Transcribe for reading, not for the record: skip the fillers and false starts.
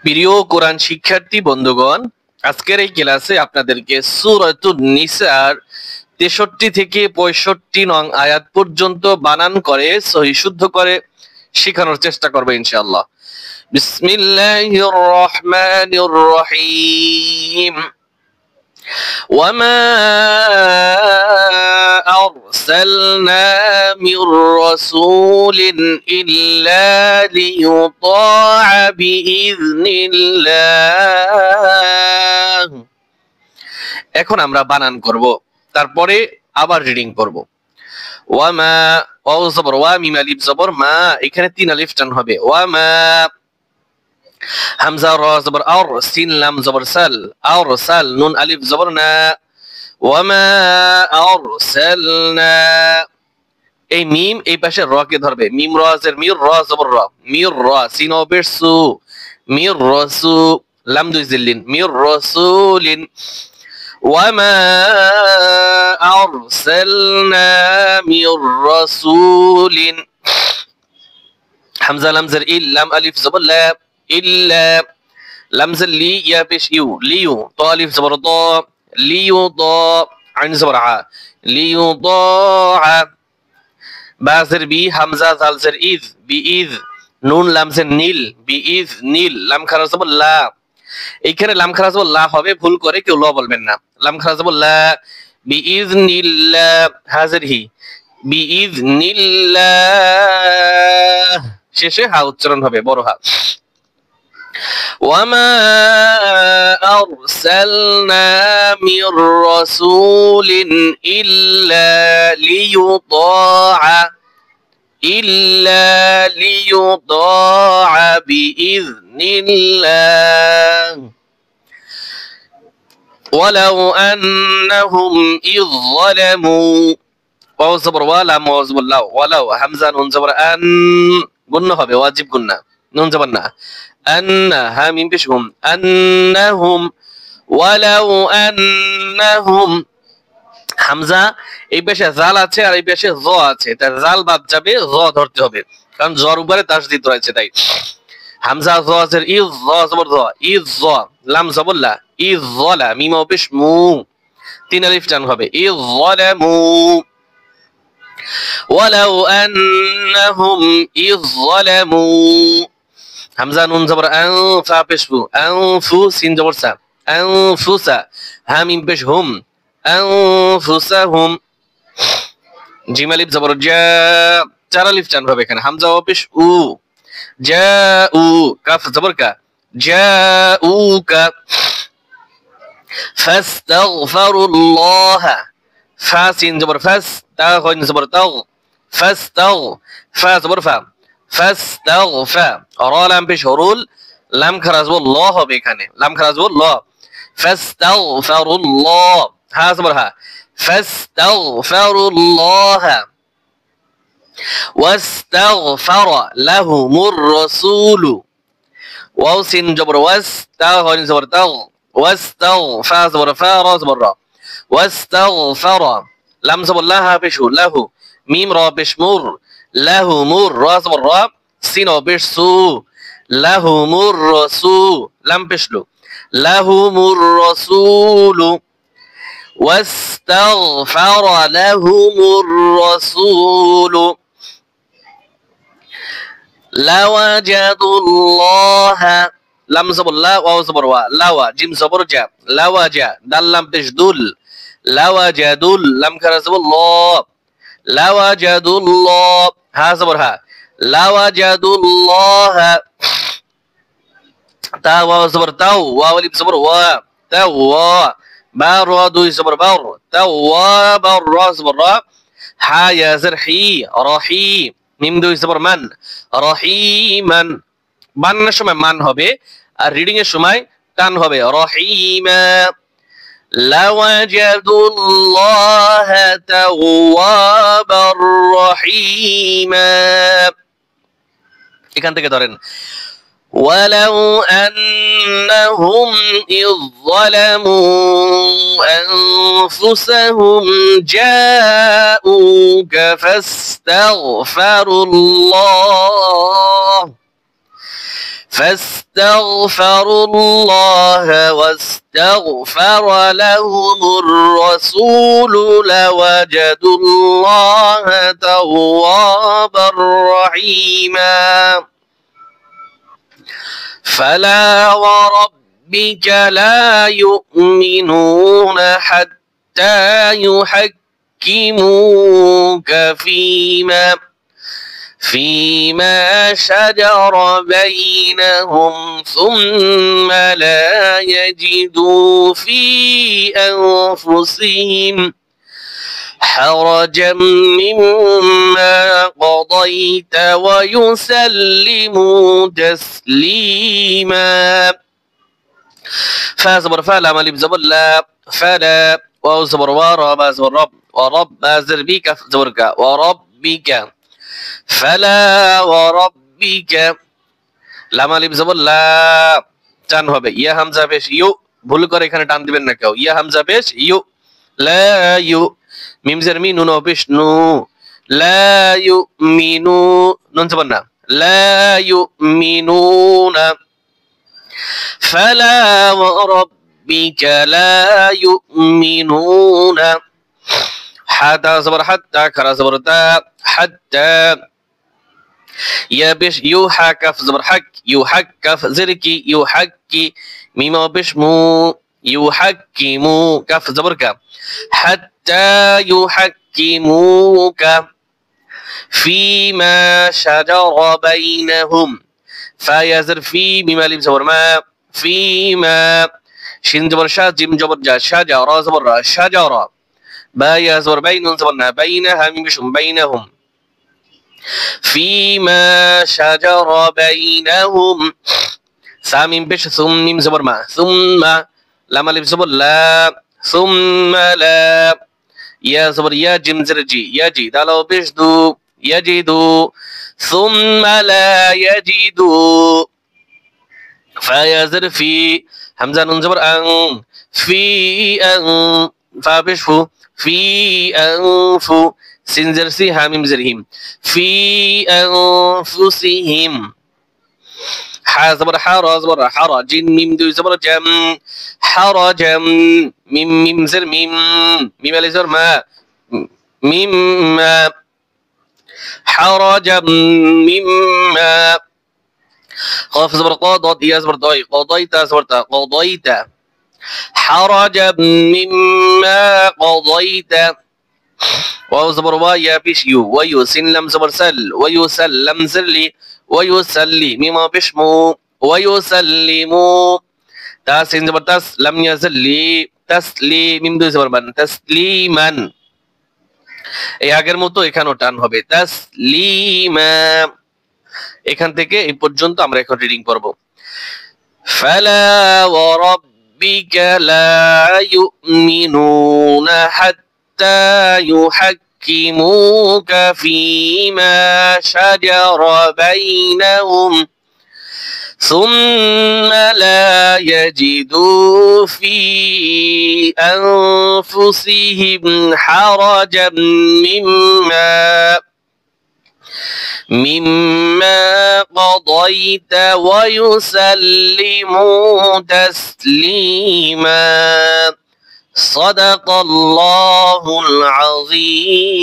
প্রিয় কোরআন শিক্ষার্থী বন্ধুগণ, আজকের এই ক্লাসে আপনাদেরকে সূরাতুন নিসার 63 থেকে 65 নং আয়াত পর্যন্ত বানান করে সহিহ শুদ্ধ করে শেখানোর চেষ্টা করব ইনশাআল্লাহ। বিসমিল্লাহির রহমানির রহিম। وما أرسلنا من رسول إلا ليطاع بإذن الله। এখন আমরা বানান করব, তারপরে আবার রিডিং করব। ওয়ামা ওয়াও জবর ওয়া মিম আলিফ জবর মা, এখানে 3 আলিফ টান হবে। ওয়ামা হামজা র জবর আর, সিন লাম জবর সাল, আর সাল নুন আলিফ জবর না। ওয়ামা আরসালনা, এই মিম এই পাশে র কে ধরবে, মিম র জের মির, র জবর র, মির র, সিন ও পেশ সু, মির রাসু, লাম দুই জিল্লিন, মির রাসূলিন। ওয়ামা আরসালনা মির রাসূলিন, হামজা লাম জের ইল, লাম আলিফ জবর লা, ইল্লা, লাম জের লি, ইয়া পেশ ইউ, লিউ, ত আলিফ জবর ত, লিউ ত, আইন জবর আ, লিউ ত আ, বা জের বি, হামজা জাল জের ইজ, বি ইজ, নুন লাম জের নীল, বি ইজ নীল, লাম খারা জবর লা, এইখানে লাম খারা জবর লা হবে, ভুল করে কেউ ল বলবেন না। লাম খারা জবর লা, বি ইজ নিল্লাহ, হাজের হি, বি ইজ নিল্লাহ, শেষে হা উচ্চারণ হবে, বড় হা। وما أرسلنا من رسول إلا ليطاع بإذن الله ولو أنهم إذ ظلموا واو زبر ولا مو زبر لا ولو همزة نون زبر أن قلنا হবে ওয়াজিব গুন্না, নুন জবর না, أن ها ميم بشهم أنهم ولو أنهم, হামজা এই পাশে জাল আছে আর এই পাশে জ আছে, তাই জাল বাদ যাবে, জ ধরতে হবে, কারণ জর উপরে তাসদীদ রয়েছে। তাই হামজা জ আছে, ইজ জ জবর জ, ইজ জ, লাম জবর লা, ইজ জলা, মিম ও পেশ মু, 3 আলিফ টান হবে, ইজ যালামু। ولو أنهم إذ ظلموا, হামজা নুন জবর আন, ফা পেশ ফু, আনফু, সিন জবর সা, আনফুসা, হা মিম পেশ হুম, আনফুসাহুম, জিম আলিফ জবর জা, 4 আলিফ টান হবে এখানে, হামজা ও পেশ উ, জাউ, কাফ জবর কা, জাউকা, ফাস্তাগফিরুল্লাহ, ফা সিন জবর ফাস, তা গইন জবর তাও, ফাস্তাগ, ফা জবর ফা, ফাস্তাগফা, র লাম পেশ হরুল, লাম খারা জবর ল হবে এখানে, লাম খারা জবর ল, ফাস্তাগফিরুল্লাহ, হা জবর হা, ফাস্তাগফিরুল্লাহ, ওয়াস্তাগফারা লাহুমুর রাসূল, ওয়াও সিন জবর ওয়াস, তা গইন জবর তাও, ওয়াস্তাগ, ফা জবর ফা, র জবর র, ওয়াস্তাগফারা, লাম জবর লা, হা পেশ লাহু, মিম র পেশ মুর, লাহুমুর, র জবর র, সিন ও পেশ সু, লাহুমুর রাসূ, লাম পেশ লু, লাহুমুর রাসূল, ওয়াস্তাগফারা লাহুমুর রাসূল লাওয়াজাদুল্লাহ, লাম জবর লা, ওয়াও জবর ওয়া, লাওয়া, জিম জবর জা, লাওয়াজা, দাল লাম পেশ দুল, লাওয়াজাদুল, লাম খারা জবর ল, লাওয়াজাদুল্লাহ, হা জবর হা, লাওয়াজাদুল্লাহ, তা ওয়াও জবর তাও, ওয়াও আলিফ জবর ওয়া, তাওয়া, বা র দুই জবর বার, তাওয়া বা র জবর রা, হা ইয়া জের হি, রহি, মিম দুই জবর মান, রহিমান, বানানোর সময় মান হবে আর রিডিং এর সময় টান হবে, রহিমা, লাওয়াজাদুল্লাহ তাওয়াবার রহিমা। এখান থেকে ধরেন, ولو أنهم إذ ظلموا أنفسهم جاءوك فاستغفروا الله فاستغفروا الله واستغفر لهم الرسول لوجدوا الله توابا رحيما فلا وربك لا يؤمنون حتى يحكموك فيما شجر بينهم ثم لا يجدوا في أنفسهم حرجا مما قضيت ويسلموا تسليما فزبر فلا مالي زبر لا فلا واو زبر ورب زبر رب ورب زر بك زبرك وربك فلا وربك লামা লিপ জবর লা টান হবে ইয়া হামজা পেশ ইউ ভুল করে এখানে টান দিবেন না কেউ ইয়া হামজা পেশ ইউ লা ইউ মিম জের মি নুন পেশ নু লা ইউ মিনু নুন জবর না লা ইউ মিনুনা ফালা ওয়ারাব্বিকা লা ইউমিনুনা হাতা জবর হাত্তা খারা জবর তা হাত্তা يا بش يوحى كف زبر حك يوحك كف زركي يوحكي ميم بش مو يحكمو كف زبر كف حتى يحكموك فيما شجر بينهم فيزر في ميم لم زبر ما فيما شين زبر شا جيم زبر جا شجر زبر شجر با يا زبر بين زبرنا بينها ميم بش بينهم فيما شجر بينهم سامين بش ثم زبر ما ثم لما لب زبر لا ثم لا يا زبر يا جيم زرجي يجي دالو بش دو يجدو ثم لا يجدو فيزر في همزة نون زبر أن في أن فابشفو في أنفو سنزر سي حاميم زرهم في أنفسهم حا زبر حارا زبر حارا جن ميم دو زبر جم حرجا ميم زر ميم اللي زر ما ميم ما حرجا مما قاف زبر قاضت يا زبر ضاي قضيت زبرت قضيت حرجا مما قضيت واو زبر وايا بيش يو ويسن لم زبر سل ويسلم زرلي ويسلي مما بشمو ويسلمو تاسين زبر تس لم يزلي تسلي ميم دو زبر بن تسليما এই আগের মতো এখানেও টান হবে তাসলিমা এখান থেকে এই পর্যন্ত আমরা এখন রিডিং করব ফালা ওয়া রাব্বিকা লা ইউমিনুনা হাত্তা ইউহাক্কিমুকা ফীমা শাজারা বাইনাহুম ثم لا يجدوا في أنفسهم حرجا مما قضيت ويسلموا تسليما صدق الله العظيم.